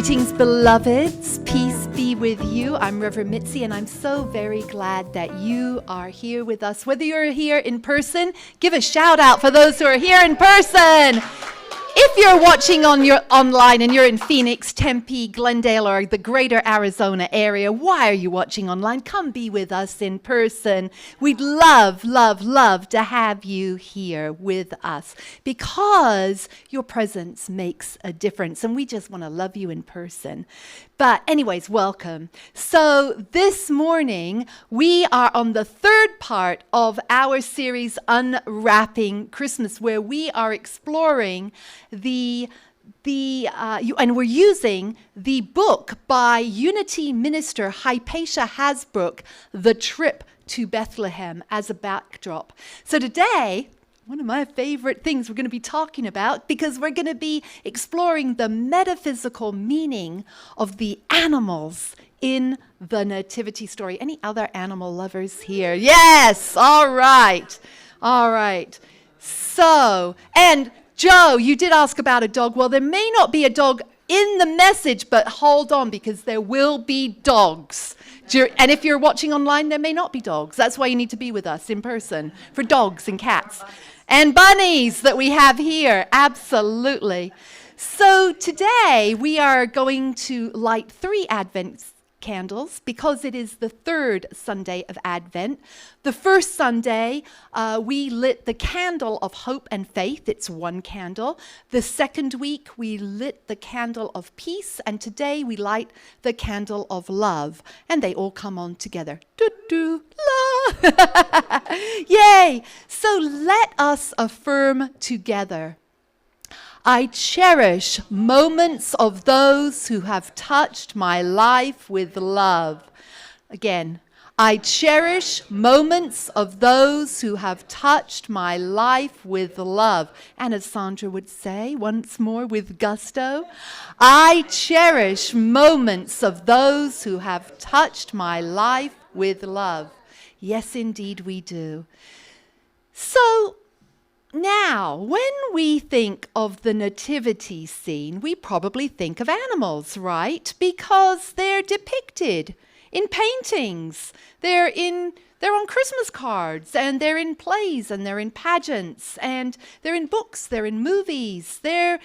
Greetings, beloveds. Peace be with you. I'm Reverend Mitzi, and I'm so very glad that you are here with us. Whether you're here in person, give a shout out for those who are here in person. If you're watching online and you're in Phoenix, Tempe, Glendale, or the greater Arizona area, why are you watching online? Come be with us in person. We'd love, love, love to have you here with us because your presence makes a difference, and we just want to love you in person. But anyways, welcome. So this morning, we are on the third part of our series, Unwrapping Christmas, where we are exploring and we're using the book by Unity minister Hypatia Hasbrook, The Trip to Bethlehem, as a backdrop. So today, one of my favorite things we're going to be talking about, because we're going to be exploring the metaphysical meaning of the animals in the nativity story. Any other animal lovers here? Yes! All right. All right. So, and Joe, you did ask about a dog. Well, there may not be a dog in the message, but hold on, because there will be dogs. And if you're watching online, there may not be dogs. That's why you need to be with us in person for dogs and cats. And bunnies that we have here, absolutely. So today we are going to light 3 Advent candles because it is the third Sunday of Advent. The first Sunday, we lit the candle of hope and faith. It's 1 candle. The second week, we lit the candle of peace. And today, we light the candle of love. And they all come on together. Do-do, la. Yay! So let us affirm together. I cherish moments of those who have touched my life with love. Again, I cherish moments of those who have touched my life with love. And as Sandra would say, once more with gusto, I cherish moments of those who have touched my life with love. Yes, indeed we do. So, now, when we think of the nativity scene, we probably think of animals, right? Because they're depicted in paintings. They're on Christmas cards, and they're in plays, and they're in pageants, and they're in books, they're in movies. They're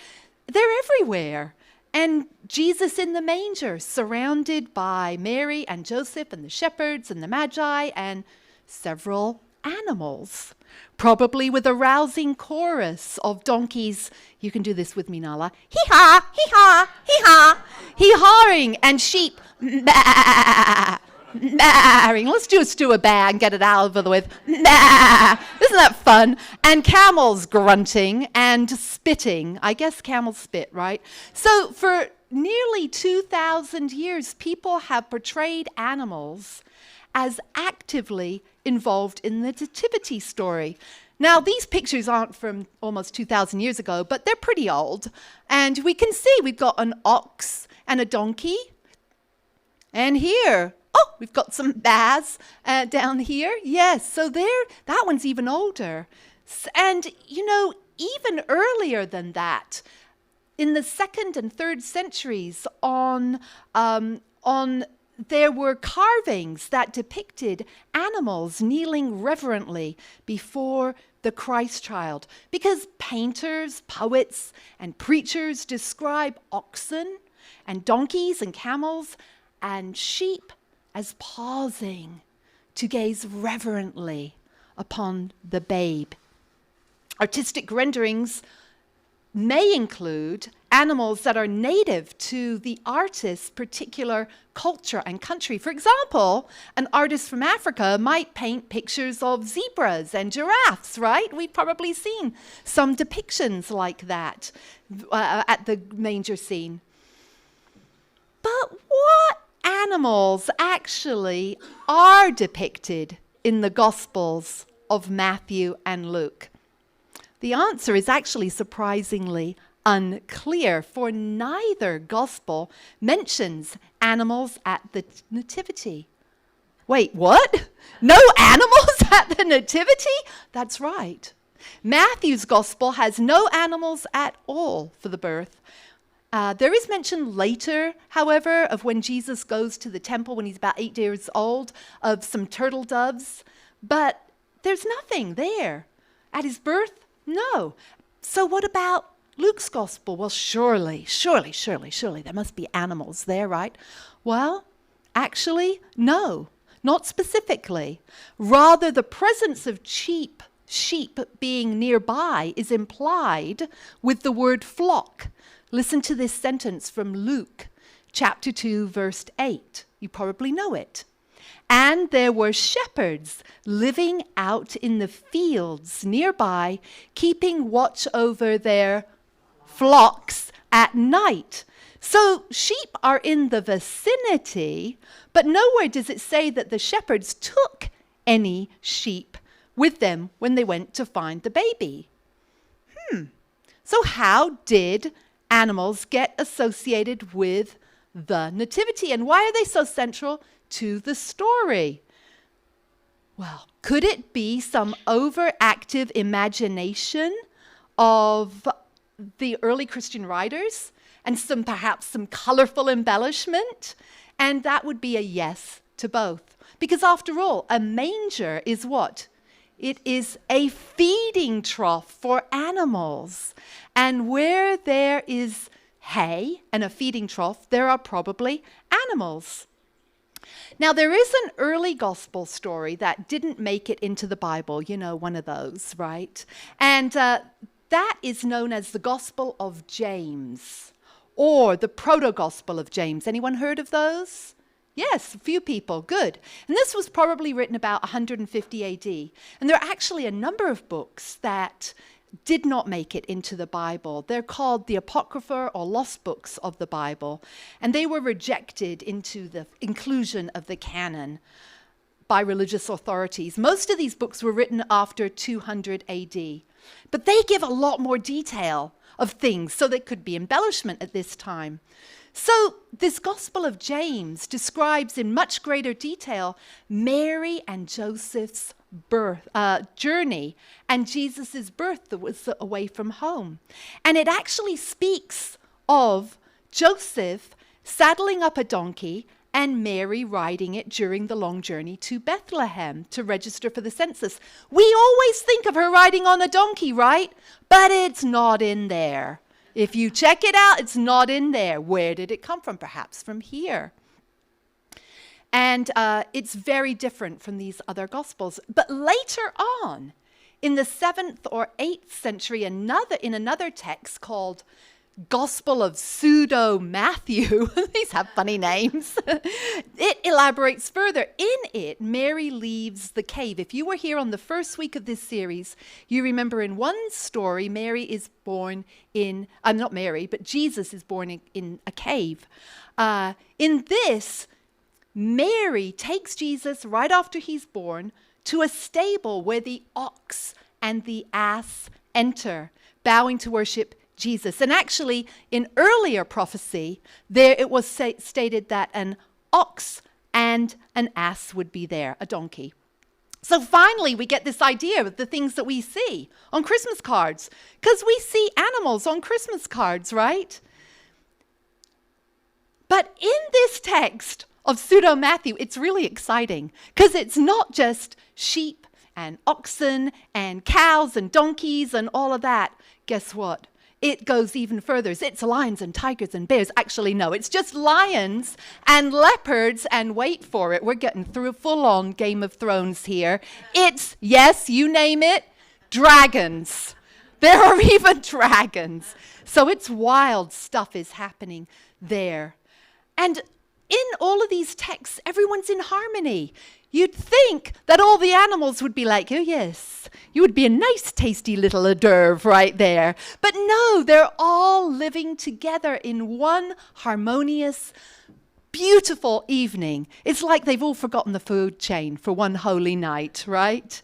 everywhere. And Jesus in the manger, surrounded by Mary and Joseph and the shepherds and the Magi and several animals, probably with a rousing chorus of donkeys. You can do this with me, Nala. Hee-haw, hee-haw, hee-haw, hee-hawing, and sheep baaing. Let's just do a baa and get it out of the way. Isn't that fun? And camels grunting and spitting. I guess camels spit, right? So for nearly 2,000 years, people have portrayed animals as actively involved in the nativity story. Now, these pictures aren't from almost 2,000 years ago, but they're pretty old. And we can see we've got an ox and a donkey. And here, we've got some baths down here. Yes, so that one's even older. And, even earlier than that, in the 2nd and 3rd centuries there were carvings that depicted animals kneeling reverently before the Christ child, because painters, poets, and preachers describe oxen and donkeys and camels and sheep as pausing to gaze reverently upon the babe. Artistic renderings may include animals that are native to the artist's particular culture and country. For example, an artist from Africa might paint pictures of zebras and giraffes, right? We've probably seen some depictions like that at the manger scene. But what animals actually are depicted in the Gospels of Matthew and Luke? The answer is actually surprisingly unclear, for neither gospel mentions animals at the nativity. Wait, what? No animals at the nativity? That's right. Matthew's gospel has no animals at all for the birth. There is mention later, however, of when Jesus goes to the temple when he's about 8 years old, of some turtle doves, but there's nothing there. At his birth, no. So what about Luke's gospel? Well, surely, there must be animals there, right? Well, actually, no, not specifically. Rather, the presence of sheep being nearby is implied with the word flock. Listen to this sentence from Luke chapter 2, verse 8. You probably know it. And there were shepherds living out in the fields nearby, keeping watch over their flocks at night. So sheep are in the vicinity, but nowhere does it say that the shepherds took any sheep with them when they went to find the baby. So how did animals get associated with the nativity, and why are they so central to the story? Well, could it be some overactive imagination of the early Christian writers and perhaps some colorful embellishment? And that would be a yes to both. Because after all, a manger is what? It is a feeding trough for animals. And where there is hay and a feeding trough, there are probably animals. Now, there is an early gospel story that didn't make it into the Bible, one of those, right? And that is known as the Gospel of James, or the Proto-Gospel of James. Anyone heard of those? Yes, a few people. Good. And this was probably written about 150 AD. And there are actually a number of books that did not make it into the Bible. They're called the Apocrypha or Lost Books of the Bible. And they were rejected into the inclusion of the canon by religious authorities. Most of these books were written after 200 AD. But they give a lot more detail of things, so there could be embellishment at this time. So this Gospel of James describes in much greater detail Mary and Joseph's journey and Jesus' birth that was away from home. And it actually speaks of Joseph saddling up a donkey and Mary riding it during the long journey to Bethlehem to register for the census. We always think of her riding on a donkey, right? But it's not in there. If you check it out, it's not in there. Where did it come from? Perhaps from here. And it's very different from these other Gospels. But later on, in the 7th or 8th century, in another text called Gospel of Pseudo-Matthew, these have funny names, it elaborates further. In it, Mary leaves the cave. If you were here on the first week of this series, you remember in one story, Mary is born in, not Mary, but Jesus is born in a cave. In this, Mary takes Jesus right after he's born to a stable where the ox and the ass enter, bowing to worship Jesus. And actually, in earlier prophecy, there it was stated that an ox and an ass would be there, a donkey. So finally, we get this idea of the things that we see on Christmas cards, because we see animals on Christmas cards, right? But in this text of Pseudo-Matthew, it's really exciting, because it's not just sheep and oxen and cows and donkeys and all of that. Guess what? It goes even further. It's lions and tigers and bears. Actually, no, it's just lions and leopards, and wait for it. We're getting through a full-on Game of Thrones here. It's, yes, you name it, dragons. There are even dragons. So it's wild stuff is happening there. And in all of these texts, everyone's in harmony. You'd think that all the animals would be like, oh yes, you would be a nice tasty little hors d'oeuvre right there. But no, they're all living together in one harmonious, beautiful evening. It's like they've all forgotten the food chain for one holy night, right?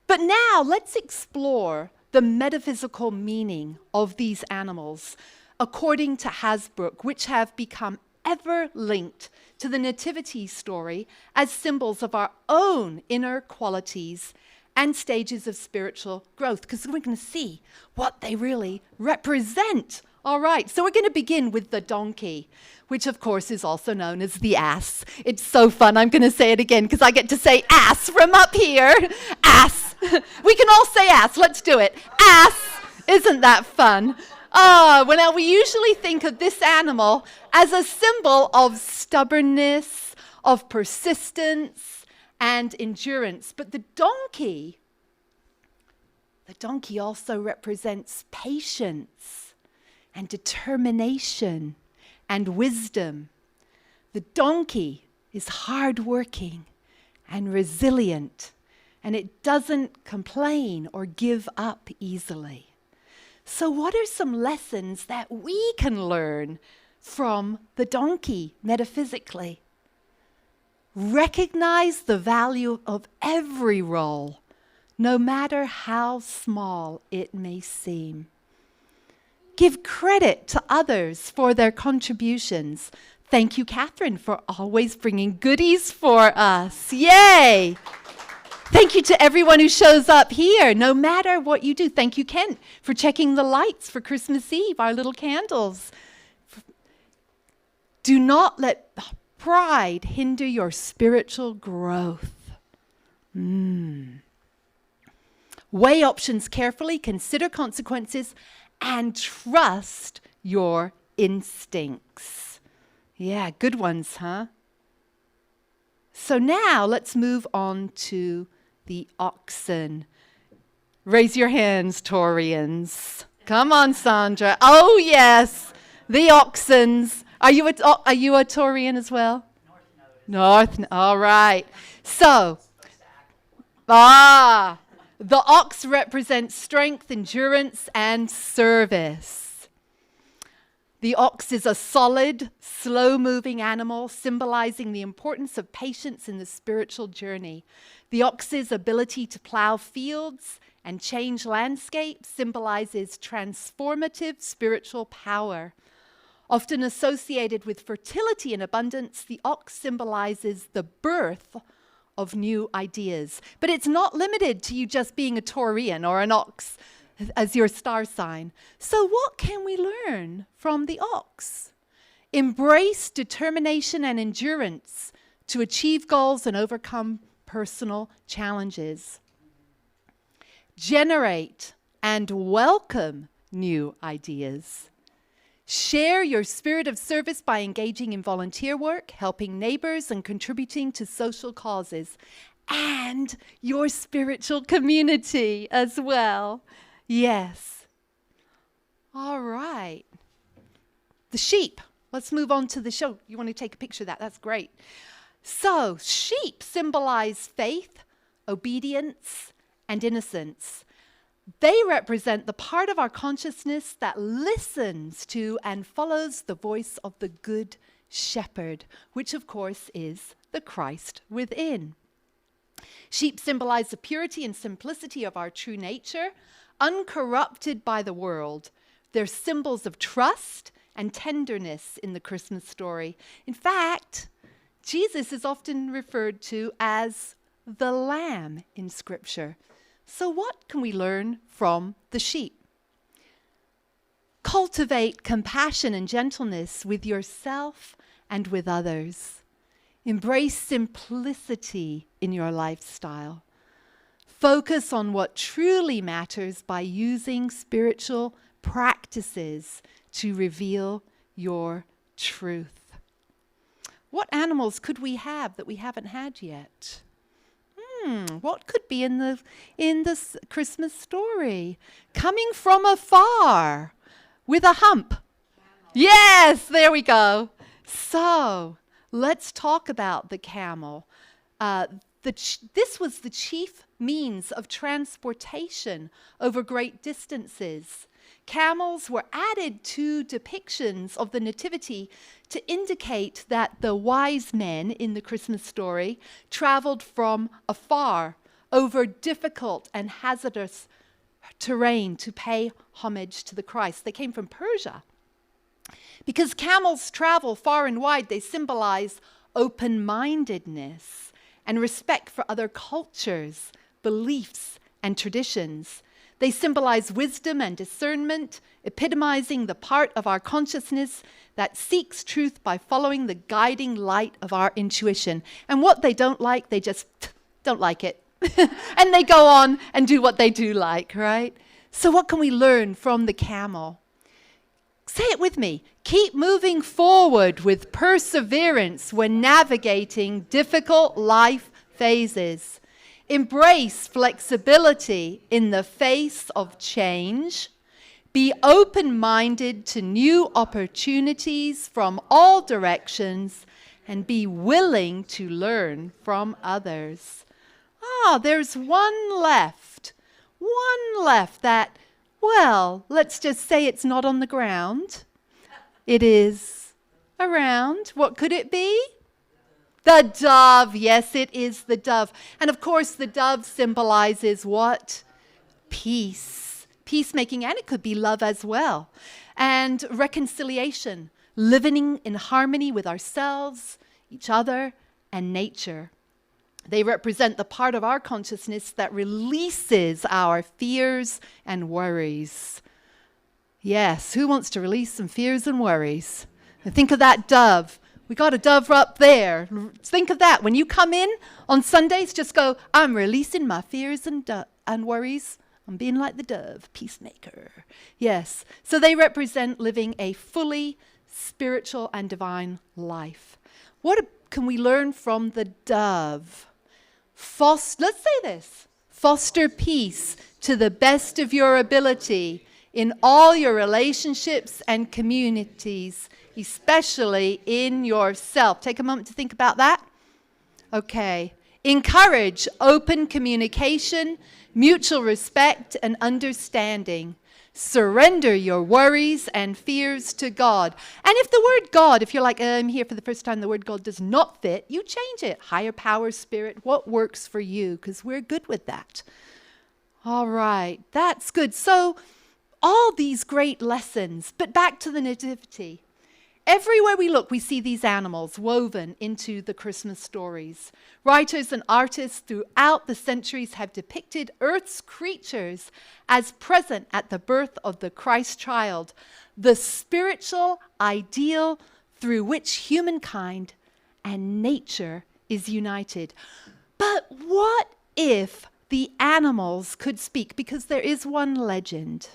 But now let's explore the metaphysical meaning of these animals according to Hasbrook, which have become ever linked to the nativity story as symbols of our own inner qualities and stages of spiritual growth, because we're going to see what they really represent. All right, so we're going to begin with the donkey, which of course is also known as the ass. It's so fun. I'm going to say it again because I get to say ass from up here. Ass. We can all say ass. Let's do it. Ass. Isn't that fun? Well, we usually think of this animal as a symbol of stubbornness, of persistence, and endurance. But the donkey also represents patience and determination and wisdom. The donkey is hardworking and resilient, and it doesn't complain or give up easily. So what are some lessons that we can learn from the donkey metaphysically? Recognize the value of every role, no matter how small it may seem. Give credit to others for their contributions. Thank you, Catherine, for always bringing goodies for us. Yay! Thank you to everyone who shows up here, no matter what you do. Thank you, Kent, for checking the lights for Christmas Eve, our little candles. Do not let pride hinder your spiritual growth. Weigh options carefully, consider consequences, and trust your instincts. Yeah, good ones, huh? So now let's move on to the oxen. Raise your hands, Taurians. Come on, Sandra. Oh, yes, the oxens. Are you a Taurian as well? North. All right. So, the ox represents strength, endurance, and service. The ox is a solid, slow-moving animal, symbolizing the importance of patience in the spiritual journey. The ox's ability to plow fields and change landscapes symbolizes transformative spiritual power. Often associated with fertility and abundance, the ox symbolizes the birth of new ideas. But it's not limited to you just being a Taurian or an ox as your star sign. So what can we learn from the ox? Embrace determination and endurance to achieve goals and overcome personal challenges. Generate and welcome new ideas. Share your spirit of service by engaging in volunteer work, helping neighbors, and contributing to social causes, and your spiritual community as well. Yes. All right. The sheep. Let's move on to the show. You want to take a picture of that? That's great. So, sheep symbolize faith, obedience, and innocence. They represent the part of our consciousness that listens to and follows the voice of the Good Shepherd, which of course is the Christ within. Sheep symbolize the purity and simplicity of our true nature, uncorrupted by the world. They're symbols of trust and tenderness in the Christmas story. In fact, Jesus is often referred to as the Lamb in Scripture. So what can we learn from the sheep? Cultivate compassion and gentleness with yourself and with others. Embrace simplicity in your lifestyle. Focus on what truly matters by using spiritual practices to reveal your truth. What animals could we have that we haven't had yet? What could be in this Christmas story? Coming from afar with a hump. Yes, there we go. So let's talk about the camel. This was the chief means of transportation over great distances. Camels were added to depictions of the Nativity to indicate that the wise men in the Christmas story traveled from afar over difficult and hazardous terrain to pay homage to the Christ. They came from Persia. Because camels travel far and wide, they symbolize open-mindedness and respect for other cultures, beliefs, and traditions. They symbolize wisdom and discernment, epitomizing the part of our consciousness that seeks truth by following the guiding light of our intuition. And what they don't like, they just don't like it. And they go on and do what they do like, right? So what can we learn from the camel? Say it with me. Keep moving forward with perseverance when navigating difficult life phases. Embrace flexibility in the face of change. Be open-minded to new opportunities from all directions and be willing to learn from others. There's one left. One left that, well, let's just say it's not on the ground. It is around. What could it be? The dove. Yes, it is the dove. And of course, the dove symbolizes what? Peace. Peacemaking, and it could be love as well. And reconciliation. Living in harmony with ourselves, each other, and nature. They represent the part of our consciousness that releases our fears and worries. Yes, who wants to release some fears and worries? And think of that dove. We got a dove up there. Think of that. When you come in on Sundays, just go, I'm releasing my fears and worries. I'm being like the dove, peacemaker. Yes. So they represent living a fully spiritual and divine life. What can we learn from the dove? Let's say this. Foster peace to the best of your ability in all your relationships and communities, especially in yourself. Take a moment to think about that. Okay. Encourage open communication, mutual respect, and understanding. Surrender your worries and fears to God. And if the word God, if you're like, I'm here for the first time, the word God does not fit, you change it. Higher power, spirit, what works for you? Because we're good with that. All right, that's good. So all these great lessons, but back to the nativity. Everywhere we look, we see these animals woven into the Christmas stories. Writers and artists throughout the centuries have depicted Earth's creatures as present at the birth of the Christ child, the spiritual ideal through which humankind and nature is united. But what if the animals could speak? Because there is one legend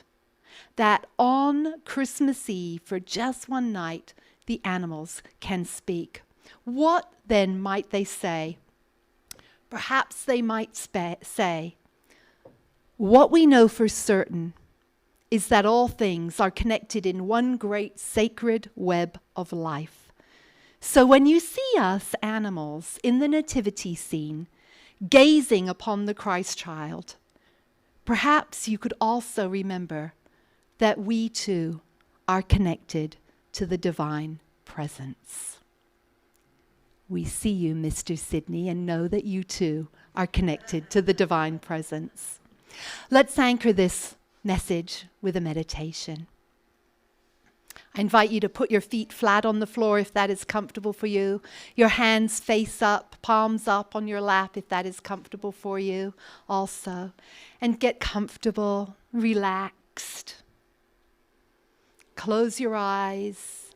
that on Christmas Eve, for just one night, the animals can speak. What then might they say? Perhaps they might say, what we know for certain is that all things are connected in one great sacred web of life. So when you see us animals in the nativity scene, gazing upon the Christ child, perhaps you could also remember that we too are connected to the divine presence. We see you, Mr. Sydney, and know that you too are connected to the divine presence. Let's anchor this message with a meditation. I invite you to put your feet flat on the floor if that is comfortable for you. Your hands face up, palms up on your lap if that is comfortable for you also. And get comfortable, relaxed. Close your eyes.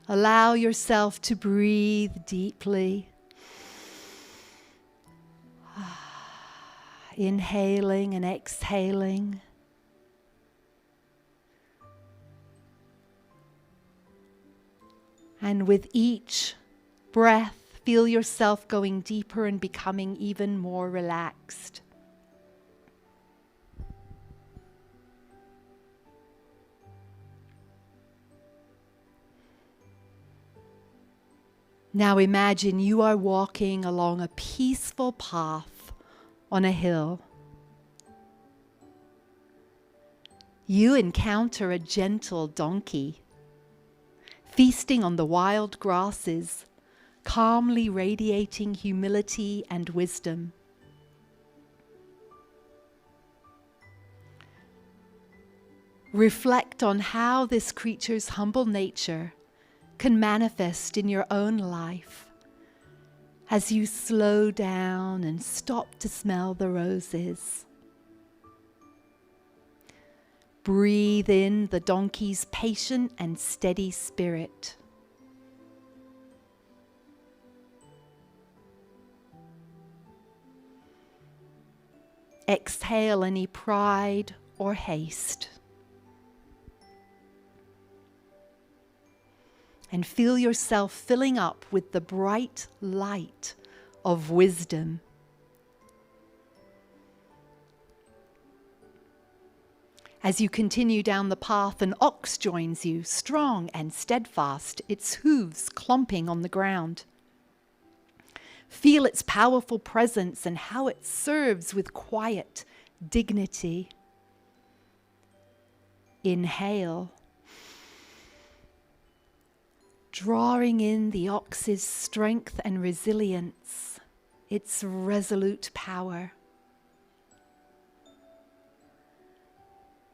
Allow yourself to breathe deeply. Inhaling and exhaling. And with each breath, feel yourself going deeper and becoming even more relaxed. Now imagine you are walking along a peaceful path on a hill. You encounter a gentle donkey, feasting on the wild grasses, calmly radiating humility and wisdom. Reflect on how this creature's humble nature can manifest in your own life as you slow down and stop to smell the roses. Breathe in the donkey's patient and steady spirit. Exhale any pride or haste. And feel yourself filling up with the bright light of wisdom. As you continue down the path, an ox joins you, strong and steadfast, its hooves clomping on the ground. Feel its powerful presence and how it serves with quiet dignity. Inhale, drawing in the ox's strength and resilience, its resolute power.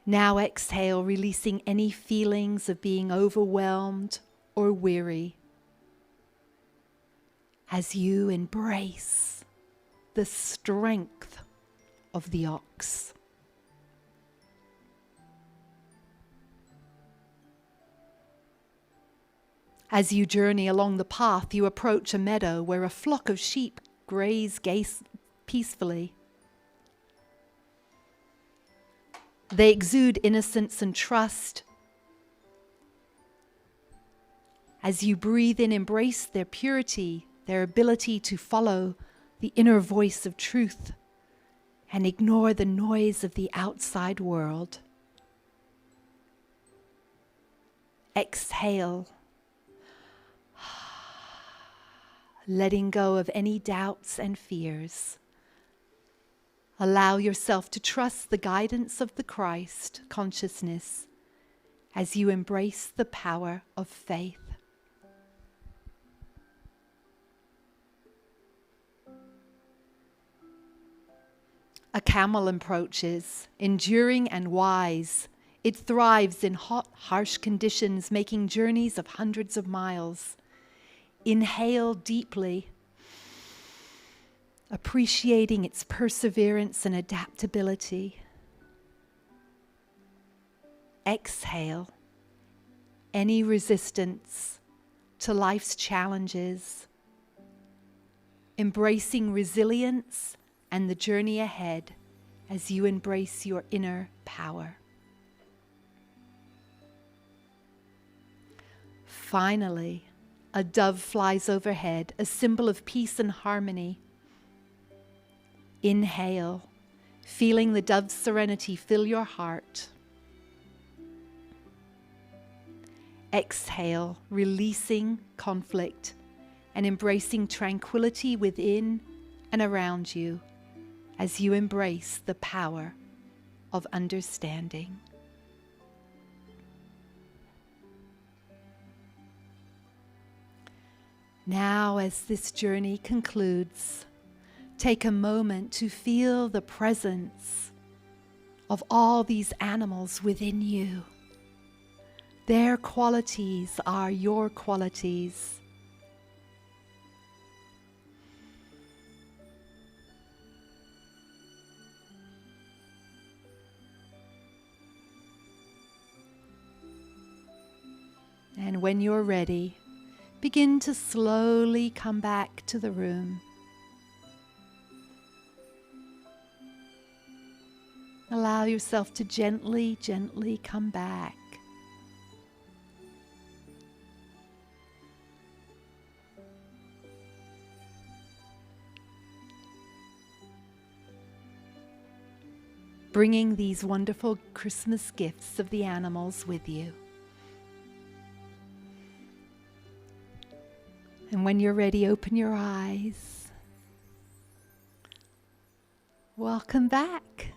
Now exhale, releasing any feelings of being overwhelmed or weary as you embrace the strength of the ox. As you journey along the path, you approach a meadow where a flock of sheep graze peacefully. They exude innocence and trust. As you breathe in, embrace their purity, their ability to follow the inner voice of truth and ignore the noise of the outside world. Exhale, letting go of any doubts and fears. Allow yourself to trust the guidance of the Christ consciousness as you embrace the power of faith. A camel approaches, enduring and wise. It thrives in hot, harsh conditions, making journeys of hundreds of miles. Inhale deeply, appreciating its perseverance and adaptability. Exhale any resistance to life's challenges, embracing resilience and the journey ahead as you embrace your inner power. Finally, a dove flies overhead, a symbol of peace and harmony. Inhale, feeling the dove's serenity fill your heart. Exhale, releasing conflict and embracing tranquility within and around you as you embrace the power of understanding. Now, as this journey concludes, take a moment to feel the presence of all these animals within you. Their qualities are your qualities. And when you're ready, begin to slowly come back to the room. Allow yourself to gently, gently come back. Bringing these wonderful Christmas gifts of the animals with you. And when you're ready, open your eyes. Welcome back.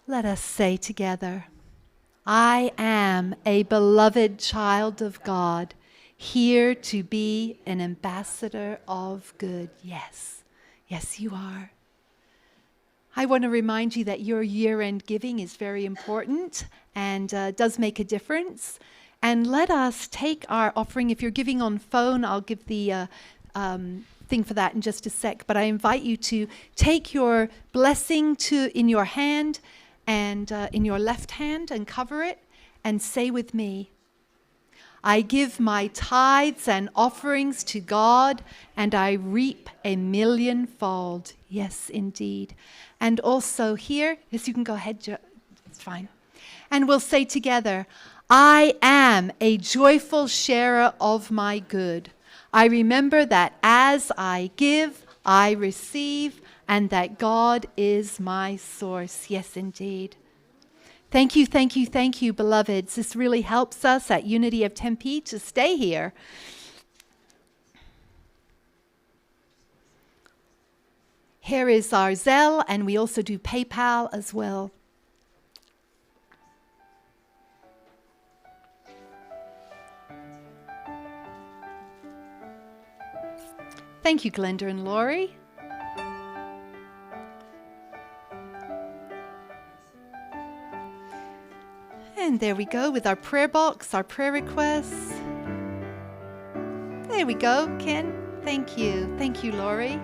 Let us say together, I am a beloved child of God, here to be an ambassador of good. Yes, yes you are. I want to remind you that your year-end giving is very important and does make a difference. And let us take our offering. If you're giving on phone, I'll give the thing for that in just a sec. But I invite you to take your blessing in your hand and in your left hand and cover it and say with me, I give my tithes and offerings to God, and I reap a millionfold. Yes, indeed. And also here, yes, you can go ahead, it's fine. And we'll say together, I am a joyful sharer of my good. I remember that as I give, I receive, and that God is my source. Yes, indeed. Thank you, beloveds. This really helps us at Unity of Tempe to stay here. Here is our Zelle, and we also do PayPal as well. Thank you, Glenda and Laurie. And there we go with our prayer box, our prayer requests. There we go, Ken. Thank you. Thank you, Laurie.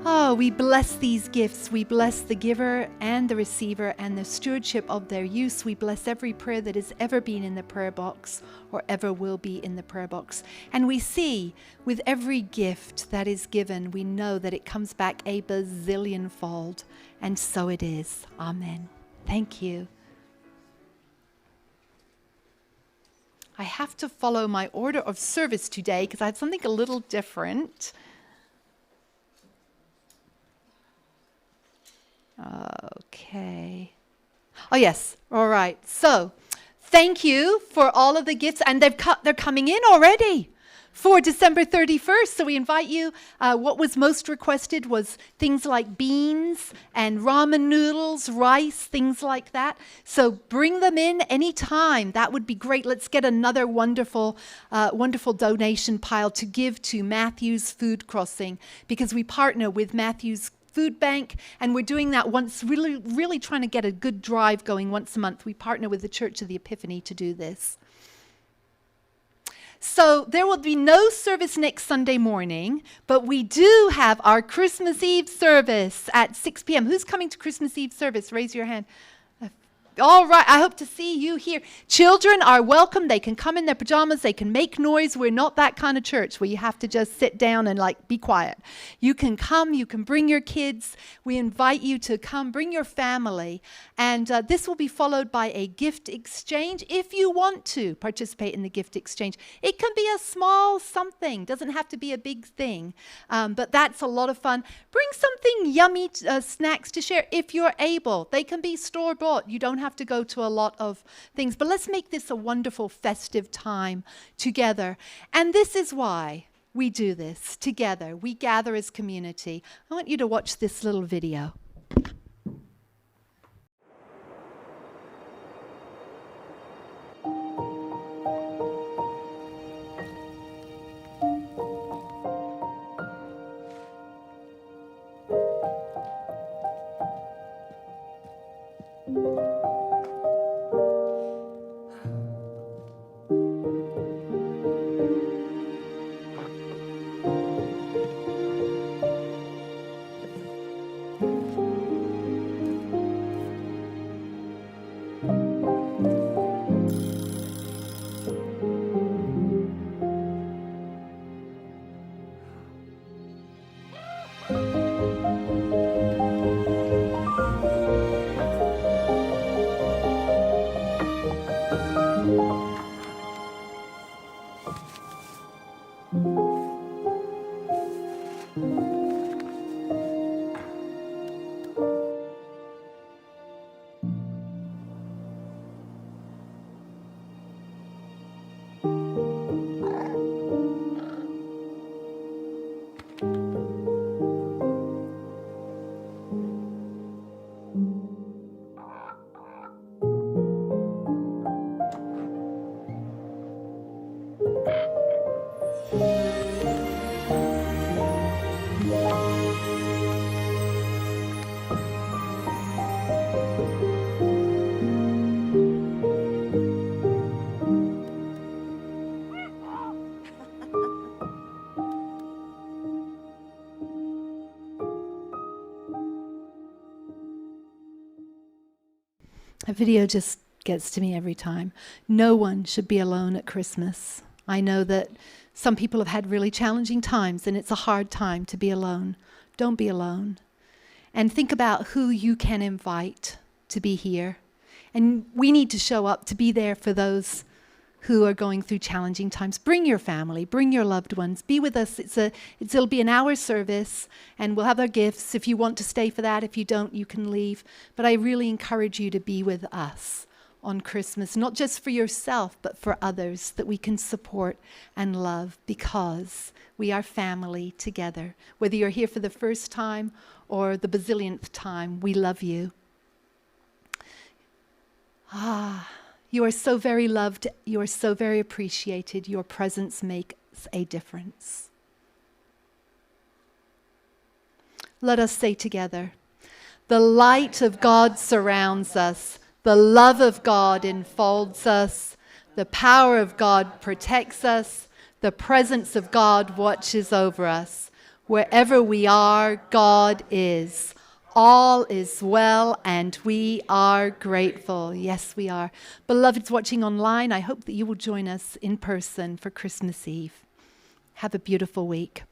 Oh, we bless these gifts. We bless the giver and the receiver and the stewardship of their use. We bless every prayer that has ever been in the prayer box or ever will be in the prayer box. And we see with every gift that is given, we know that it comes back a bazillionfold. And so it is. Amen. Thank you. I have to follow my order of service today because I have something a little different. Okay. Oh, yes. All right. So, thank you for all of the gifts. And they're coming in already for December 31st. So we invite you. What was most requested was things like beans and ramen noodles, rice, things like that. So bring them in anytime. That would be great. Let's get another wonderful donation pile to give to Matthew's Food Crossing because we partner with Matthew's Food Bank, and we're doing that once, really trying to get a good drive going once a month. We partner with the Church of the Epiphany to do this. So there will be no service next Sunday morning, but we do have our Christmas Eve service at 6 p.m. Who's coming to Christmas Eve service? Raise your hand. All right, I hope to see you here. Children are welcome. They can come in their pajamas. They can make noise. We're not that kind of church where you have to just sit down and be quiet. You can come. You can bring your kids. We invite you to come. Bring your family. And this will be followed by a gift exchange if you want to participate in the gift exchange. It can be a small something. Doesn't have to be a big thing. But that's a lot of fun. Bring something yummy snacks to share if you're able. They can be store-bought. You don't have to go to a lot of things, but let's make this a wonderful festive time together. And this is why we do this together. We gather as community. I want you to watch this little video. That video just gets to me every time. No one should be alone at Christmas. I know that some people have had really challenging times, and it's a hard time to be alone. Don't be alone. And think about who you can invite to be here. And we need to show up to be there for those who are going through challenging times. Bring your family, bring your loved ones, be with us. It'll be an hour service, and we'll have our gifts. If you want to stay for that, if you don't, you can leave. But I really encourage you to be with us on Christmas, not just for yourself, but for others that we can support and love, because we are family together. Whether you're here for the first time or the bazillionth time, we love you. You are so very loved. You are so very appreciated. Your presence makes a difference. Let us say together, the light of God surrounds us. The love of God enfolds us. The power of God protects us. The presence of God watches over us. Wherever we are, God is. All is well, and we are grateful. Yes, we are. Beloveds watching online, I hope that you will join us in person for Christmas Eve. Have a beautiful week.